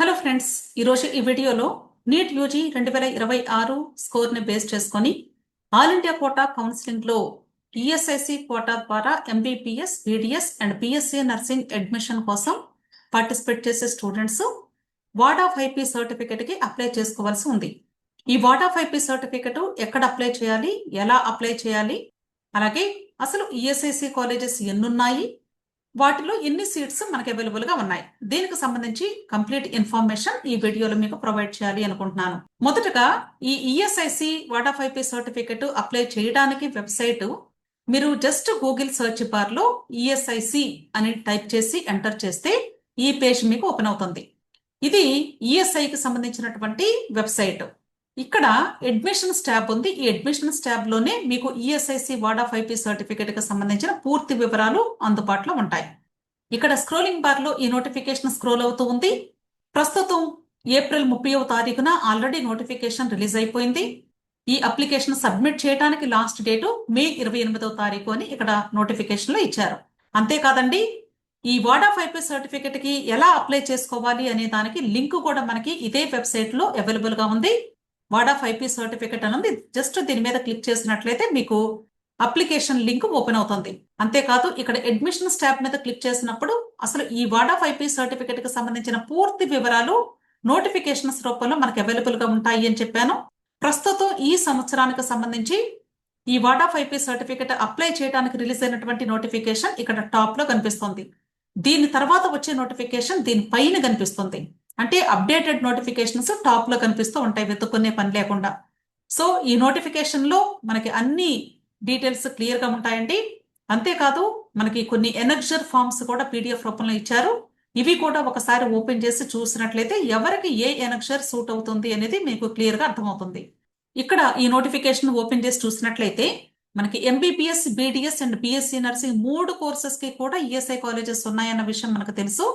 Hello friends, ఈరోజు ఈ వీడియోలో నీట్ యూజీ 2026 స్కోర్ని బేస్ చేసుకొని ఆల్ ఇండియా కోటా కౌన్సిలింగ్లో ఈఎస్ఐసి కోటా ద్వారా MBBS, BDS and BSc nursing admission కోసం పార్టిసిపేట్ చేసే స్టూడెంట్స్ వార్డ్ ఆఫ్ ఐపీ సర్టిఫికేట్కి అప్లై చేసుకోవాల్సి ఉంది. ఈ వార్డ్ ఆఫ్ ఐపీ సర్టిఫికేట్ ఎక్కడ అప్లై చేయాలి, ఎలా అప్లై చేయాలి, అలాగే అసలు ఈఎస్ఐసి కాలేజెస్ ఎన్నున్నాయి, వాటిలో ఎన్ని సీట్స్ మనకి అవైలబుల్ గా ఉన్నాయి, దీనికి సంబంధించి కంప్లీట్ ఇన్ఫర్మేషన్ ఈ వీడియోలో మీకు ప్రొవైడ్ చేయాలి అనుకుంటున్నాను. మొదటగా ఈ ESIC ward of IP certificate apply చేయడానికి వెబ్సైట్ మీరు జస్ట్ గూగుల్ సెర్చ్ బార్ లో ఈఎస్ఐసి అని టైప్ చేసి ఎంటర్ చేస్తే ఈ పేజ్ మీకు ఓపెన్ అవుతుంది. ఇది ఈఎస్ఐకి సంబంధించినటువంటి వెబ్సైట్. ఇక్కడ అడ్మిషన్స్ ట్యాబ్ ఉంది. ఈ అడ్మిషన్స్ ట్యాబ్ లోనే మీకు ESIC ward of IP certificate కి సంబంధించిన పూర్తి వివరాలు అందుబాటులో ఉంటాయి. ఇక్కడ స్క్రోలింగ్ బార్ లో ఈ నోటిఫికేషన్ స్క్రోల్ అవుతూ ఉంది. ప్రస్తుతం ఏప్రిల్ 30వ తారీఖున ఆల్రెడీ నోటిఫికేషన్ రిలీజ్ అయిపోయింది. ఈ అప్లికేషన్ సబ్మిట్ చేయడానికి లాస్ట్ డేటు మే 28వ తారీఖు అని ఇక్కడ నోటిఫికేషన్ లో ఇచ్చారు. అంతేకాదండి, ఈ వార్డ్ ఆఫ్ ఐపీ సర్టిఫికేట్ కి ఎలా అప్లై చేసుకోవాలి అనే దానికి లింక్ కూడా మనకి ఇదే వెబ్సైట్ లో అవైలబుల్ గా ఉంది. వార్డ్ ఆఫ్ ఐపీ సర్టిఫికేట్ అనేది జస్ట్ దీని మీద క్లిక్ చేసినట్లయితే మీకు అప్లికేషన్ లింక్ ఓపెన్ అవుతుంది. అంతేకాదు, ఇక్కడ అడ్మిషన్స్ ట్యాబ్ మీద క్లిక్ చేసినప్పుడు అసలు ఈ వార్డ్ ఆఫ్ ఐపీ సర్టిఫికేట్ కి సంబంధించిన పూర్తి వివరాలు నోటిఫికేషన్స్ రూపంలో మనకు అవైలబుల్ గా ఉంటాయి అని చెప్పాను. ప్రస్తుతం ఈ సంవత్సరానికి సంబంధించి ఈ ward of IP certificate apply చేయడానికి రిలీజ్ అయినటువంటి నోటిఫికేషన్ ఇక్కడ టాప్ లో కనిపిస్తుంది. దీని తర్వాత వచ్చే నోటిఫికేషన్ దీని పైన కనిపిస్తుంది. అంటే అప్డేటెడ్ నోటిఫికేషన్స్ టాప్ లో కనిపిస్తూ ఉంటాయి, వెతుక్కునే పని లేకుండా. సో ఈ నోటిఫికేషన్ లో మనకి అన్ని డీటెయిల్స్ క్లియర్ గా ఉంటాయండి. అంతేకాదు, మనకి కొన్ని ఎనర్జర్ ఫార్మ్స్ కూడా పీడిఎఫ్ రూపంలో ఇచ్చారు. ఇవి కూడా ఒకసారి ఓపెన్ చేసి చూసినట్లయితే ఎవరికి ఏ ఎనర్జర్ సూట్ అవుతుంది అనేది మీకు క్లియర్ గా అర్థమవుతుంది. ఇక్కడ ఈ నోటిఫికేషన్ ఓపెన్ చేసి చూసినట్లయితే మనకి MBBS, BDS and BSc nursing 3 courses కి కూడా ఈఎస్ఐ కాలేజెస్ ఉన్నాయన్న విషయం మనకు తెలుసు.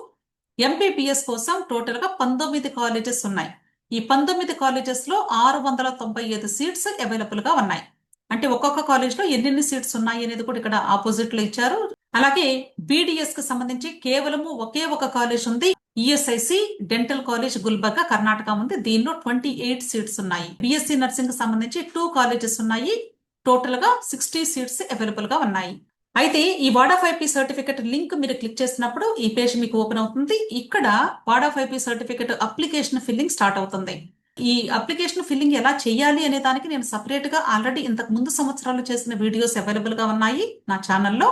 ఎంబీబీఎస్ కోసం టోటల్ గా 19 కాలేజెస్ ఉన్నాయి. ఈ 19 కాలేజెస్ లో 695 సీట్స్ అవైలబుల్ గా ఉన్నాయి. అంటే ఒక్కొక్క కాలేజ్ లో ఎన్నెన్ని సీట్స్ ఉన్నాయి అనేది కూడా ఇక్కడ ఆపోజిట్ లో ఇచ్చారు. అలాగే బీడీఎస్ కి సంబంధించి కేవలము ఒకే ఒక కాలేజ్ ఉంది, ESIC dental college Gulbarga, Karnataka ఉంది. దీనిలో 28 సీట్స్ ఉన్నాయి. బీఎస్సీ నర్సింగ్ కి సంబంధించి 2 కాలేజెస్ ఉన్నాయి. టోటల్ గా 60 సీట్స్ అవైలబుల్ గా ఉన్నాయి. అయితే ఈ ward of IP certificate link మీరు క్లిక్ చేసినప్పుడు ఈ పేజ్ మీకు ఓపెన్ అవుతుంది. ఇక్కడ ward of IP certificate application filling start అవుతుంది. ఈ అప్లికేషన్ ఫిల్లింగ్ ఎలా చేయాలి అనే దానికి నేను సపరేట్ గా ఆల్రెడీ ఇంతకు ముందు సంవత్సరాలు చేసిన వీడియోస్ అవైలబుల్ గా ఉన్నాయి నా ఛానల్లో.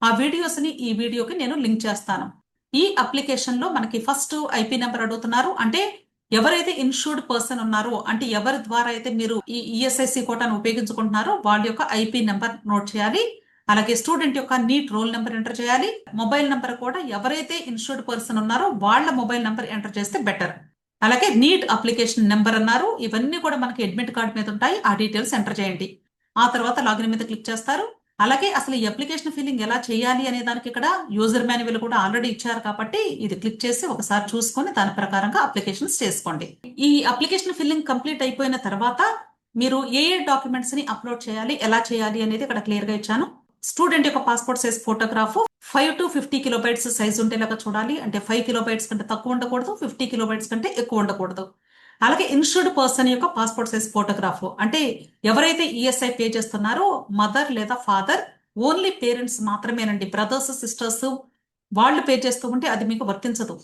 ఆ వీడియోస్ ని ఈ వీడియోకి నేను లింక్ చేస్తాను. ఈ అప్లికేషన్ లో మనకి ఫస్ట్ ఐపీ నెంబర్ అడుగుతున్నారు. అంటే ఎవరైతే ఇన్సూర్డ్ పర్సన్ ఉన్నారో, అంటే ఎవరి ద్వారా అయితే మీరు ఈ ఈఎస్ఐసి కోటాను ఉపయోగించుకుంటున్నారో వాళ్ళ యొక్క ఐపీ నెంబర్ నోట్ చేయాలి. అలాగే స్టూడెంట్ యొక్క నీట్ రోల్ నెంబర్ ఎంటర్ చేయాలి. మొబైల్ నెంబర్ కూడా ఎవరైతే ఇన్సూర్డ్ పర్సన్ ఉన్నారో వాళ్ళ మొబైల్ నెంబర్ ఎంటర్ చేస్తే బెటర్. అలాగే నీట్ అప్లికేషన్ నెంబర్ అన్నారు. ఇవన్నీ కూడా మనకి అడ్మిట్ కార్డ్ మీద ఉంటాయి. ఆ డీటెయిల్స్ ఎంటర్ చేయండి. ఆ తర్వాత లాగిన్ మీద క్లిక్ చేస్తారు. అలాగే అసలు ఈ అప్లికేషన్ ఫిల్లింగ్ ఎలా చేయాలి అనే దానికి ఇక్కడ యూజర్ మాన్యువల్ కూడా ఆల్రెడీ ఇచ్చారు కాబట్టి ఇది క్లిక్ చేసి ఒకసారి చూసుకొని దాని ప్రకారంగా అప్లికేషన్స్ చేసుకోండి. ఈ అప్లికేషన్ ఫిల్లింగ్ కంప్లీట్ అయిపోయిన తర్వాత మీరు ఏ డాక్యుమెంట్స్ ని అప్లోడ్ చేయాలి, ఎలా చేయాలి అనేది ఇక్కడ క్లియర్ గా ఇచ్చాను. స్టూడెంట్ యొక్క passport size photograph 5 to 50 kilobytes size ఉండేలాగా చూడాలి. అంటే 5 కిలోబైట్స్ కంటే తక్కువ ఉండకూడదు, 50 కిలోబైట్స్ కంటే ఎక్కువ ఉండకూడదు. అలాగే ఇన్సూర్డ్ పర్సన్ యొక్క పాస్పోర్ట్ సైజ్ ఫోటోగ్రాఫ్, అంటే ఎవరైతే ఈఎస్ఐ పే చేస్తున్నారో మదర్ లేదా ఫాదర్, ఓన్లీ పేరెంట్స్ మాత్రమేనండి. బ్రదర్స్, సిస్టర్స్ వాళ్ళు పే చేస్తూ ఉంటే అది మీకు వర్తించదు.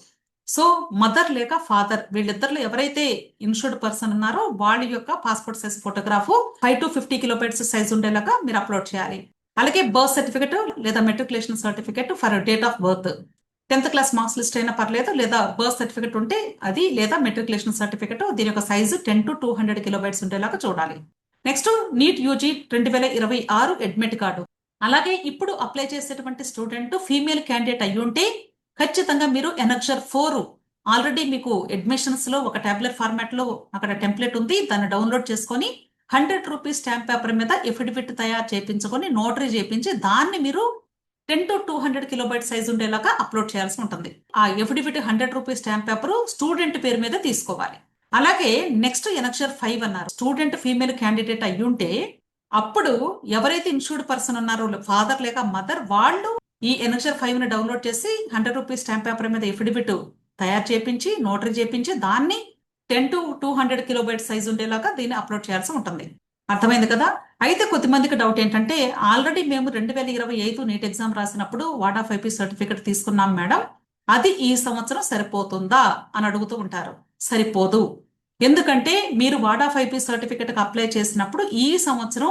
సో మదర్ లేక ఫాదర్ వీళ్ళిద్దరిలో ఎవరైతే ఇన్సూర్డ్ పర్సన్ ఉన్నారో వాళ్ళ యొక్క passport size photograph 5 to 50 kilobytes size ఉండేలాగా మీరు అప్లోడ్ చేయాలి. అలాగే బర్త్ సర్టిఫికెట్ లేదా matriculation certificate for date of birth, 10th class marks list అయినా పర్లేదు, లేదా బర్త్ సర్టిఫికెట్ ఉంటే అది, లేదా మెట్రికులేషన్ సర్టిఫికెట్, దీని యొక్క సైజు 10 to 200 కిలోబైట్స్ ఉండేలాగా చూడాలి. Next neat UG 2026 admit card. అలాగే ఇప్పుడు అప్లై చేసేటువంటి స్టూడెంట్ ఫీమేల్ క్యాండిడేట్ అయ్యి ఉంటే ఖచ్చితంగా మీరు ఎనర్జర్ 4 ఆల్రెడీ మీకు అడ్మిషన్స్ లో ఒక టాబ్లెట్ ఫార్మాట్ లో అక్కడ టెంప్లెట్ ఉంది, దాన్ని డౌన్లోడ్ చేసుకొని 100 రూపీస్ స్టాంప్ పేపర్ మీద ఎఫిడవిట్ తయారు చేయించుకొని నోటరీ చేయించి దాన్ని మీరు 10 to 200 కిలోబైట్ సైజ్ ఉండేలాగా అప్లోడ్ చేయాల్సి ఉంటుంది. ఆ affidavit 100 rupees stamp paper student పేరు మీద తీసుకోవాలి. అలాగే నెక్స్ట్ ఎనర్జర్ 5 అన్నారు. స్టూడెంట్ ఫీమేల్ క్యాండిడేట్ అయ్యుంటే అప్పుడు ఎవరైతే ఇన్సూర్డ్ పర్సన్ ఉన్నారో ఫాదర్ లేక మదర్, వాళ్ళు ఈ ఎనర్జర్ 5 ని డౌన్లోడ్ చేసి 100 రూపీస్ స్టాంప్ పేపర్ మీద ఎఫిడవిట్ తయారు చేపించి నోటరీ చేపించి దాన్ని 10 to 200 కిలోబైట్ సైజ్ ఉండేలాగా దీన్ని అప్లోడ్ చేయాల్సి ఉంటుంది. అర్థమైంది కదా. అయితే కొద్దిమందికి డౌట్ ఏంటంటే ఆల్రెడీ మేము 2025 నీట్ ఎగ్జామ్ రాసినప్పుడు వార్డ్ ఆఫ్ ఐపీ సర్టిఫికెట్ తీసుకున్నాం మేడం, అది ఈ సంవత్సరం సరిపోతుందా అని అడుగుతూ ఉంటారు. సరిపోదు. ఎందుకంటే మీరు ward of IP certificate apply చేసినప్పుడు ఈ సంవత్సరం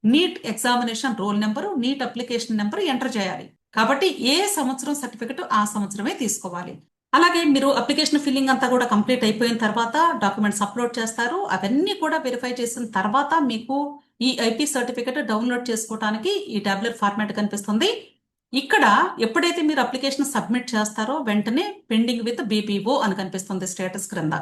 NEET examination roll number, NEET application number enter చేయాలి. కాబట్టి ఏ సంవత్సరం సర్టిఫికెట్ ఆ సంవత్సరమే తీసుకోవాలి. అలాగే మీరు అప్లికేషన్ ఫిల్లింగ్ అంతా కూడా కంప్లీట్ అయిపోయిన తర్వాత డాక్యుమెంట్స్ అప్లోడ్ చేస్తారు. అవన్నీ కూడా వెరిఫై చేసిన తర్వాత మీకు ఈ ఐపీ సర్టిఫికెట్ డౌన్లోడ్ చేసుకోవడానికి ఈ టాబ్లెట్ ఫార్మాట్ కనిపిస్తుంది. ఇక్కడ ఎప్పుడైతే మీరు అప్లికేషన్ సబ్మిట్ చేస్తారో వెంటనే పెండింగ్ విత్ బీపీఓ అని కనిపిస్తుంది స్టేటస్ క్రింద.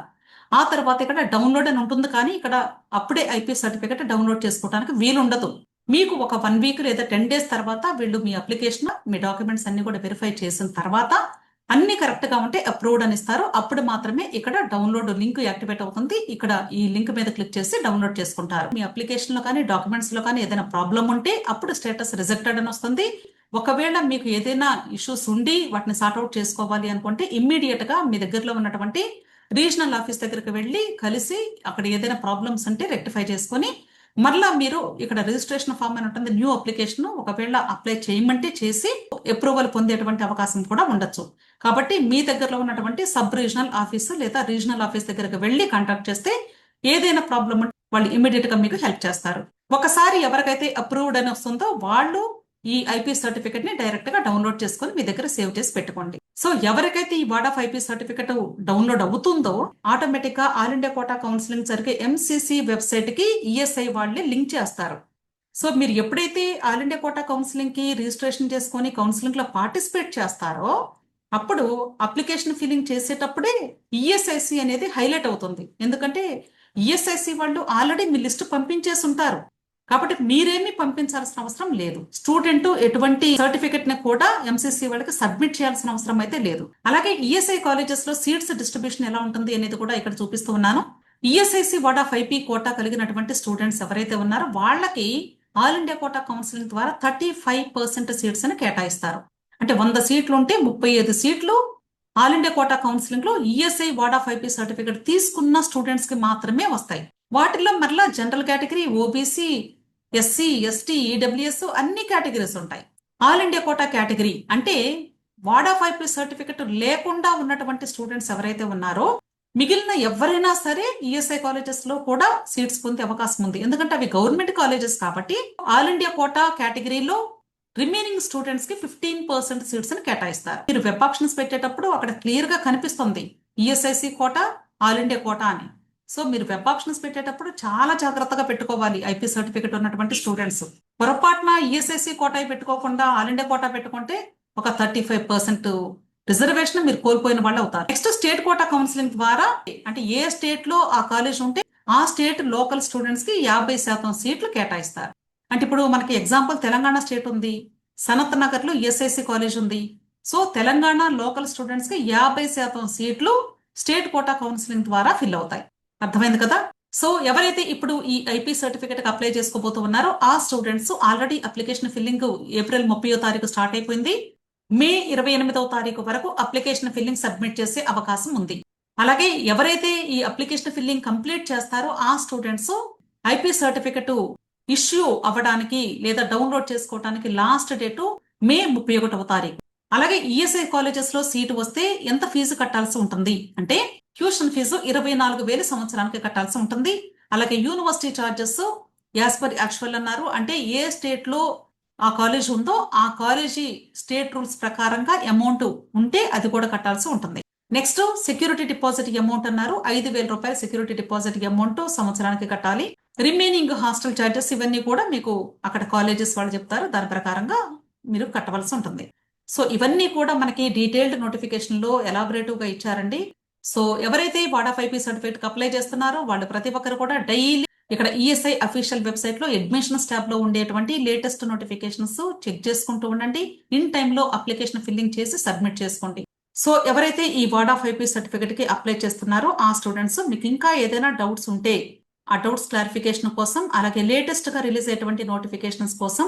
ఆ తర్వాత ఇక్కడ డౌన్లోడ్ అని ఉంటుంది, కానీ ఇక్కడ అప్పుడే ఐపీ సర్టిఫికెట్ డౌన్లోడ్ చేసుకోవడానికి వీలుండదు. మీకు ఒక 1 వీక్ లేదా 10 డేస్ తర్వాత వీళ్ళు మీ అప్లికేషన్, మీ డాక్యుమెంట్స్ అన్ని కూడా వెరిఫై చేసిన తర్వాత అన్ని కరెక్ట్ గా ఉంటే అప్రూవ్డ్ అని ఇస్తారు. అప్పుడు మాత్రమే ఇక్కడ డౌన్లోడ్ లింక్ యాక్టివేట్ అవుతుంది. ఇక్కడ ఈ లింక్ మీద క్లిక్ చేసి డౌన్లోడ్ చేసుకుంటారు. మీ అప్లికేషన్ లో కానీ డాక్యుమెంట్స్ లో కానీ ఏదైనా ప్రాబ్లం ఉంటే అప్పుడు స్టేటస్ రిజెక్టెడ్ అని వస్తుంది. ఒకవేళ మీకు ఏదైనా ఇష్యూస్ ఉండి వాటిని సార్ట్అవుట్ చేసుకోవాలి అనుకుంటే ఇమ్మీడియట్ గా మీ దగ్గరలో ఉన్నటువంటి రీజనల్ ఆఫీస్ దగ్గరికి వెళ్ళి కలిసి అక్కడ ఏదైనా ప్రాబ్లమ్స్ ఉంటే రెక్టిఫై చేసుకొని మరలా మీరు ఇక్కడ రిజిస్ట్రేషన్ ఫామ్ అని ఉంటుంది, న్యూ అప్లికేషన్ ఒకవేళ అప్లై చేయమంటే చేసి అప్రూవల్ పొందేటువంటి అవకాశం కూడా ఉండొచ్చు. కాబట్టి మీ దగ్గరలో ఉన్నటువంటి సబ్ రీజనల్ ఆఫీసు లేదా రీజనల్ ఆఫీస్ దగ్గరకు వెళ్ళి కాంటాక్ట్ చేస్తే ఏదైనా ప్రాబ్లం ఉంటే వాళ్ళు ఇమీడియట్ గా మీకు హెల్ప్ చేస్తారు. ఒకసారి ఎవరికైతే అప్రూవ్డ్ అని వస్తుందో వాళ్ళు ఈ ఐపీ సర్టిఫికెట్ ని డైరెక్ట్ గా డౌన్లోడ్ చేసుకుని మీ దగ్గర సేవ్ చేసి పెట్టుకోండి. సో ఎవరికైతే ఈ ward of IP certificate download అవుతుందో ఆటోమేటిక్ గా ఆల్ ఇండియా కోటా కౌన్సిలింగ్ జరిగే ఎంసీసీ వెబ్సైట్ కి ఈఎస్ఐ వాళ్ళే లింక్ చేస్తారు. సో మీరు ఎప్పుడైతే ఆల్ ఇండియా కోటా కౌన్సిలింగ్ కి రిజిస్ట్రేషన్ చేసుకొని కౌన్సిలింగ్ లో పార్టిసిపేట్ చేస్తారో అప్పుడు అప్లికేషన్ ఫిల్లింగ్ చేసేటప్పుడే ఈఎస్ఐసి అనేది హైలైట్ అవుతుంది. ఎందుకంటే ఈఎస్ఐసి వాళ్ళు ఆల్రెడీ మీ లిస్ట్ పంపించేసి ఉంటారు. కాబట్టి మీరేమీ పంపించాల్సిన అవసరం లేదు. స్టూడెంట్ ఎటువంటి సర్టిఫికెట్ ని కూడా ఎంసీసీ వాళ్ళకి సబ్మిట్ చేయాల్సిన అవసరం అయితే లేదు. అలాగే ఈఎస్ఐ కాలేజెస్ లో సీట్స్ డిస్ట్రిబ్యూషన్ ఎలా ఉంటుంది అనేది కూడా ఇక్కడ చూపిస్తూ ఉన్నాను. ESIC ward of IP quota కలిగినటువంటి స్టూడెంట్స్ ఎవరైతే ఉన్నారో వాళ్ళకి ఆల్ ఇండియా కోటా కౌన్సిలింగ్ ద్వారా 35% సీట్స్ అని కేటాయిస్తారు. అంటే 100 సీట్లు ఉంటే 35 సీట్లు ఆల్ ఇండియా కోటా కౌన్సిలింగ్ లో ESI ward of IP certificate తీసుకున్న స్టూడెంట్స్ కి మాత్రమే వస్తాయి. వాటిల్లో మరలా general category, OBC, SC, ST, EWS అన్ని కేటగిరీస్ ఉంటాయి. ఆల్ ఇండియా కోటా కేటగిరీ అంటే వార్డ్ ఆఫ్ ఐపీ సర్టిఫికెట్ లేకుండా ఉన్నటువంటి స్టూడెంట్స్ ఎవరైతే ఉన్నారో మిగిలిన ఎవరైనా సరే ఈఎస్ఐ కాలేజెస్ లో కూడా సీట్స్ పొందే అవకాశం ఉంది. ఎందుకంటే అవి గవర్నమెంట్ కాలేజెస్ కాబట్టి ఆల్ ఇండియా కోటా కేటగిరీలో రిమైనింగ్ స్టూడెంట్స్ కి 15% సీట్స్ ని కేటాయిస్తారు. మీరు వెబ్ ఆప్షన్స్ పెట్టేటప్పుడు అక్కడ క్లియర్ గా కనిపిస్తుంది ESIC quota, all India quota అని. సో మీరు వెబ్ ఆప్షన్స్ పెట్టేటప్పుడు చాలా జాగ్రత్తగా పెట్టుకోవాలి. ఐపీ సర్టిఫికెట్ ఉన్నటువంటి స్టూడెంట్స్ పొరపాటున ఈఎస్ఐసి కోటా పెట్టుకోకుండా ఆల్ ఇండియా కోటా పెట్టుకుంటే ఒక 35% రిజర్వేషన్ మీరు కోల్పోయిన వాళ్ళు అవుతారు. నెక్స్ట్ స్టేట్ కోటా కౌన్సిలింగ్ ద్వారా అంటే ఏ స్టేట్ లో ఆ కాలేజ్ ఉంటే ఆ స్టేట్ లోకల్ స్టూడెంట్స్ కి 50% సీట్లు కేటాయిస్తారు. అంటే ఇప్పుడు మనకి ఎగ్జాంపుల్ తెలంగాణ స్టేట్ ఉంది, సనత్ నగర్ లో ఈఎస్ఐసి కాలేజ్ ఉంది. సో తెలంగాణ లోకల్ స్టూడెంట్స్ కి 50% సీట్లు స్టేట్ కోటా కౌన్సిలింగ్ ద్వారా ఫిల్ అవుతాయి. అర్థమైంది కదా. సో ఎవరైతే ఇప్పుడు ఈ ఐపీ సర్టిఫికెట్ అప్లై చేసుకోబోతూ ఉన్నారో ఆ students already application filling April 30వ తారీఖు స్టార్ట్ అయిపోయింది. మే 28వ తారీఖు వరకు అప్లికేషన్ ఫిల్లింగ్ సబ్మిట్ చేసే అవకాశం ఉంది. అలాగే ఎవరైతే ఈ అప్లికేషన్ ఫిల్లింగ్ కంప్లీట్ చేస్తారో ఆ స్టూడెంట్స్ ఐపీ సర్టిఫికెట్ ఇష్యూ అవ్వడానికి లేదా డౌన్లోడ్ చేసుకోవడానికి లాస్ట్ డేటు మే 31వ తారీఖు. అలాగే ఈఎస్ఐ కాలేజెస్ లో సీటు వస్తే ఎంత ఫీజు కట్టాల్సి ఉంటుంది అంటే ట్యూషన్ ఫీజు 24,000 సంవత్సరానికి కట్టాల్సి ఉంటుంది. అలాగే university charges as per actual అన్నారు. అంటే ఏ స్టేట్ లో ఆ కాలేజ్ ఉందో ఆ కాలేజీ స్టేట్ రూల్స్ ప్రకారంగా అమౌంట్ ఉంటే అది కూడా కట్టాల్సి ఉంటుంది. నెక్స్ట్ సెక్యూరిటీ డిపాజిట్ అమౌంట్ అన్నారు. 5,000 రూపాయల సెక్యూరిటీ డిపాజిట్ అమౌంట్ సంవత్సరానికి కట్టాలి. రిమైనింగ్ హాస్టల్ ఛార్జెస్ ఇవన్నీ కూడా మీకు అక్కడ కాలేజెస్ వాళ్ళు చెప్తారు, దాని ప్రకారంగా మీరు కట్టవలసి ఉంటుంది. సో ఇవన్నీ కూడా మనకి డీటెయిల్డ్ నోటిఫికేషన్ లో ఎలాబరేటివ్ గా ఇచ్చారండి. సో ఎవరైతే ward of IP certificate apply చేస్తున్నారో వాళ్ళు ప్రతి ఒక్కరు కూడా డైలీ ఇక్కడ ఈఎస్ఐ అఫీషియల్ వెబ్సైట్ లో అడ్మిషన్స్ ట్యాబ్ లో ఉండేటువంటి లేటెస్ట్ నోటిఫికేషన్స్ చెక్ చేసుకుంటూ ఉండండి. ఇన్ టైంలో అప్లికేషన్ ఫిల్లింగ్ చేసి సబ్మిట్ చేసుకోండి. సో ఎవరైతే ఈ వార్డ్ ఆఫ్ ఐపీ సర్టిఫికేట్ కి అప్లై చేస్తున్నారో ఆ స్టూడెంట్స్ మీకు ఇంకా ఏదైనా డౌట్స్ ఉంటే ఆ డౌట్స్ క్లారిఫికేషన్ కోసం అలాగే లేటెస్ట్ గా రిలీజ్ అయ్యేటువంటి నోటిఫికేషన్స్ కోసం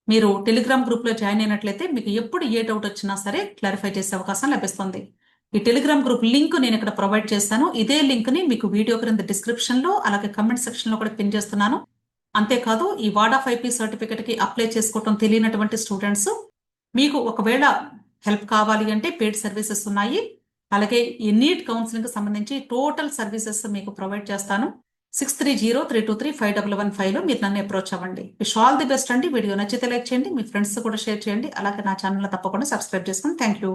మీరు టెలిగ్రామ్ గ్రూప్ లో జాయిన్ అయినట్లయితే మీకు ఎప్పుడు ఏ డౌట్ వచ్చినా సరే క్లారిఫై చేసే అవకాశం లభిస్తుంది. ఈ టెలిగ్రామ్ గ్రూప్ లింక్ నేను ఇక్కడ ప్రొవైడ్ చేస్తాను. ఇదే లింక్ ని మీకు వీడియో క్రింద డిస్క్రిప్షన్ లో అలాగే కమెంట్ సెక్షన్ లో కూడా పిన్ చేస్తున్నాను. అంతేకాదు ఈ వార్డ్ ఆఫ్ ఐపీ సర్టిఫికెట్ కి అప్లై చేసుకోవటం తెలియనటువంటి స్టూడెంట్స్ మీకు ఒకవేళ హెల్ప్ కావాలి అంటే పెయిడ్ సర్వీసెస్ ఉన్నాయి. అలాగే ఈ నీట్ కౌన్సిలింగ్ కి సంబంధించి టోటల్ సర్వీసెస్ మీకు ప్రొవైడ్ చేస్తాను. 6303235115 లో మీరు నన్ను అప్రోచ్ అవ్వండి. విష్ ఆల్ ది బెస్ట్ అండి. వీడియో నచ్చితే లైక్ చేయండి, మీ ఫ్రెండ్స్ కూడా షేర్ చేయండి. అలాగే నా ఛానల్ తప్పకుండా సబ్స్క్రైబ్ చేసుకోండి. Thank you.